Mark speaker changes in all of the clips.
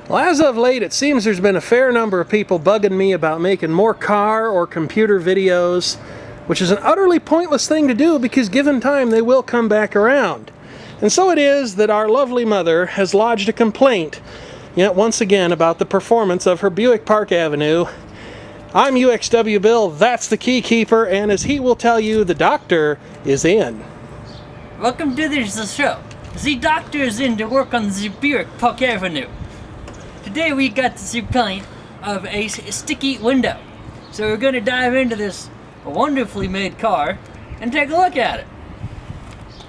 Speaker 1: Well, as of late, it seems there's been a fair number of people bugging me about making more car or computer videos, which is an utterly pointless thing to do because given time they will come back around. And so it is that our lovely mother has lodged a complaint, yet once again, about the performance of her Buick Park Avenue. I'm uxwbill, that's the key keeper, and as he will tell you, the doctor is in.
Speaker 2: Welcome to the show. The doctor is in to work on the Buick Park Avenue. Today we got the complaint of a sticky window. So we're going to dive into this wonderfully made car and take a look at it.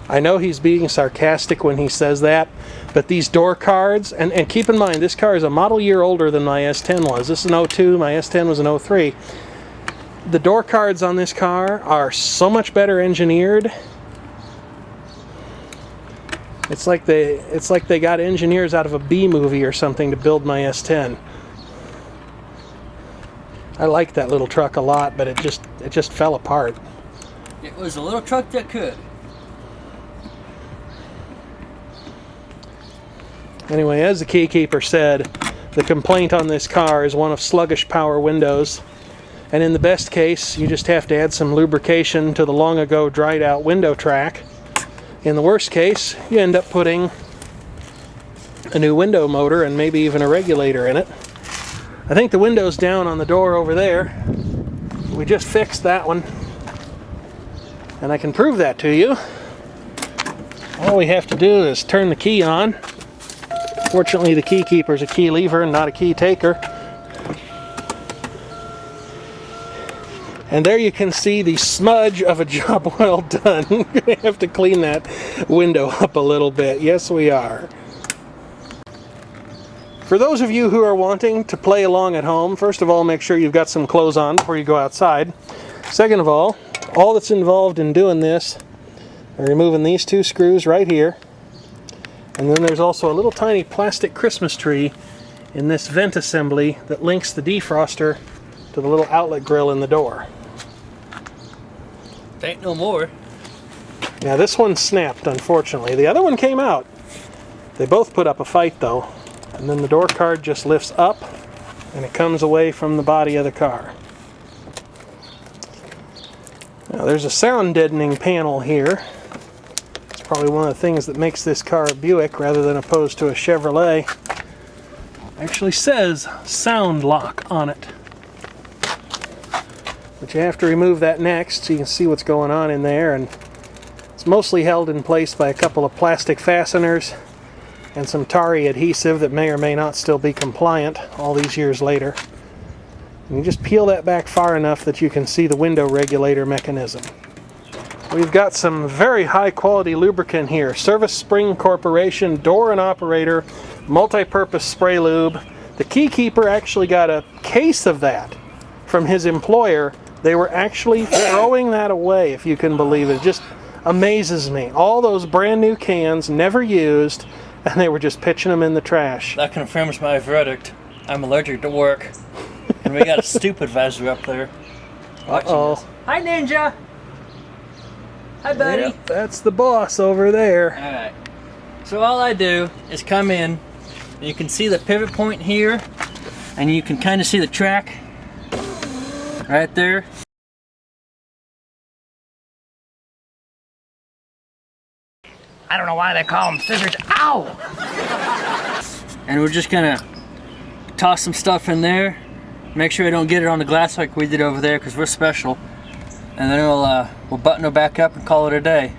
Speaker 1: I know he's being sarcastic when he says that, but these door cards, and keep in mind this car is a model year older than my S10 was. This is an 02, my S10 was an 03. The door cards on this car are so much better engineered. It's like they got engineers out of a B movie or something to build my S10. I like that little truck a lot, but it just fell apart.
Speaker 2: It was a little truck that could.
Speaker 1: Anyway, as the keykeeper said, the complaint on this car is one of sluggish power windows. And in the best case, you just have to add some lubrication to the long ago dried out window track. In the worst case, you end up putting a new window motor and maybe even a regulator in it. I think the window's down on the door over there. We just fixed that one. And I can prove that to you. All we have to do is turn the key on. Fortunately, the key keeper's a key lever and not a key taker. And there you can see the smudge of a job well done. We're going to have to clean that window up a little bit. Yes, we are. For those of you who are wanting to play along at home, first of all, make sure you've got some clothes on before you go outside. Second of all that's involved in doing this are removing these two screws right here. And then there's also a little tiny plastic Christmas tree in this vent assembly that links the defroster to the little outlet grill in the door.
Speaker 2: Ain't no more.
Speaker 1: Yeah, this one snapped, unfortunately. The other one came out. They both put up a fight, though. And then the door card just lifts up, and it comes away from the body of the car. Now, there's a sound deadening panel here. It's probably one of the things that makes this car a Buick rather than opposed to a Chevrolet. It actually says sound lock on it. But you have to remove that next so you can see what's going on in there, and it's mostly held in place by a couple of plastic fasteners and some tarry adhesive that may or may not still be compliant all these years later. And you just peel that back far enough that you can see the window regulator mechanism. We've got some very high quality lubricant here. Service Spring Corporation Door and Operator multi-purpose spray lube. The key keeper actually got a case of that from his employer. They were actually throwing that away, if you can believe it. It just amazes me. All those brand new cans, never used, and they were just pitching them in the trash.
Speaker 2: That confirms my verdict. I'm allergic to work. And we got a stupid visor up there.
Speaker 1: Uh-oh.
Speaker 2: Hi, Ninja! Hi, buddy!
Speaker 1: Yep, that's the boss over there.
Speaker 2: Alright. So all I do is come in, and you can see the pivot point here, and you can kind of see the track right there.
Speaker 3: I don't know why they call them scissors. Ow!
Speaker 2: And we're just gonna toss some stuff in there. Make sure I don't get it on the glass like we did over there, because we're special. And then we'll button her back up and call it a day.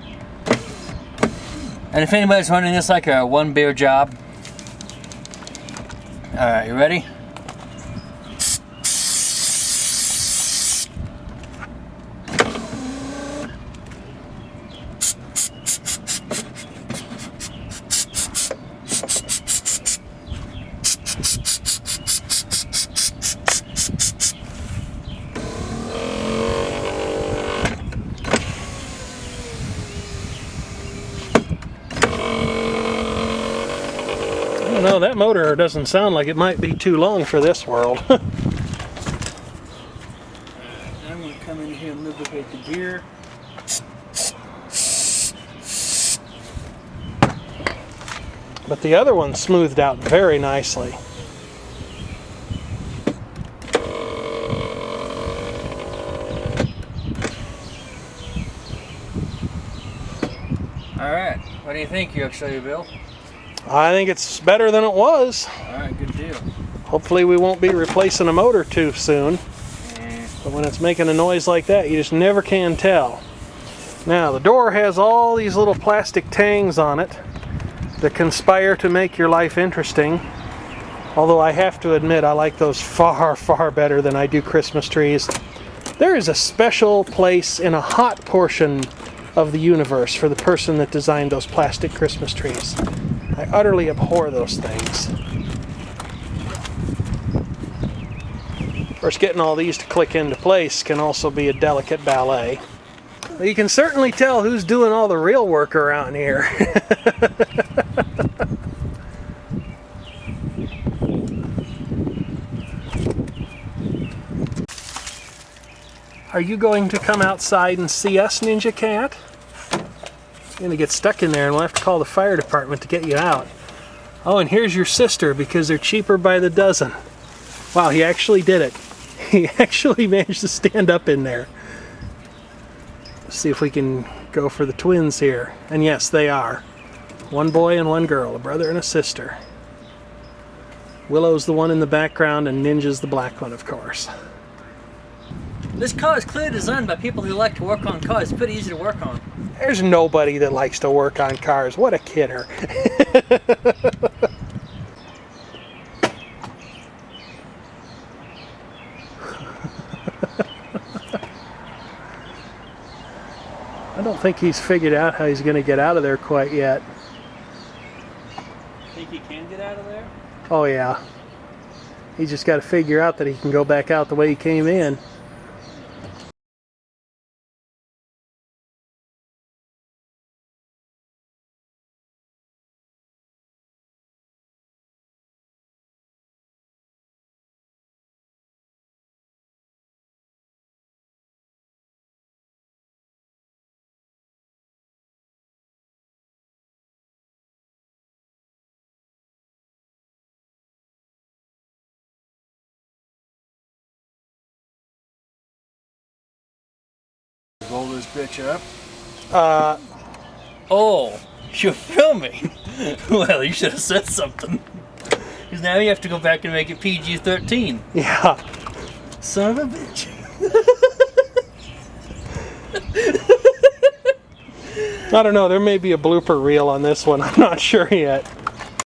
Speaker 2: And if anybody's wondering, this like a one beer job. All right, you ready?
Speaker 1: No, that motor doesn't sound like it might be too long for this world.
Speaker 2: I'm going to come in here and lubricate the gear.
Speaker 1: But the other one smoothed out very nicely.
Speaker 2: Alright, what do you think, uxwbill?
Speaker 1: I think it's better than it was.
Speaker 2: Alright, good deal.
Speaker 1: Hopefully we won't be replacing a motor too soon. But when it's making a noise like that, you just never can tell. Now, the door has all these little plastic tangs on it that conspire to make your life interesting. Although I have to admit, I like those far, far better than I do Christmas trees. There is a special place in a hot portion of the universe for the person that designed those plastic Christmas trees. I utterly abhor those things. Of course, getting all these to click into place can also be a delicate ballet. But you can certainly tell who's doing all the real work around here. Are you going to come outside and see us, Ninja Cat? You're going to get stuck in there and we'll have to call the fire department to get you out. Oh, and here's your sister because they're cheaper by the dozen. Wow, he actually did it. He actually managed to stand up in there. Let's see if we can go for the twins here. And yes, they are. One boy and one girl, a brother and a sister. Willow's the one in the background and Ninja's the black one, of course.
Speaker 2: This car is clearly designed by people who like to work on cars. It's pretty easy to work on.
Speaker 1: There's nobody that likes to work on cars. What a kidder. I don't think he's figured out how he's going to get out of there quite yet.
Speaker 2: Think he can get out of there?
Speaker 1: Oh yeah. He's just got to figure out that he can go back out the way he came in.
Speaker 2: Roll this bitch up.
Speaker 1: Oh,
Speaker 2: you're filming? Well, you should have said something. Because now you have to go back and make it PG-13.
Speaker 1: yeah.
Speaker 2: Son of a bitch.
Speaker 1: I don't know, there may be a blooper reel on this one. I'm not sure yet.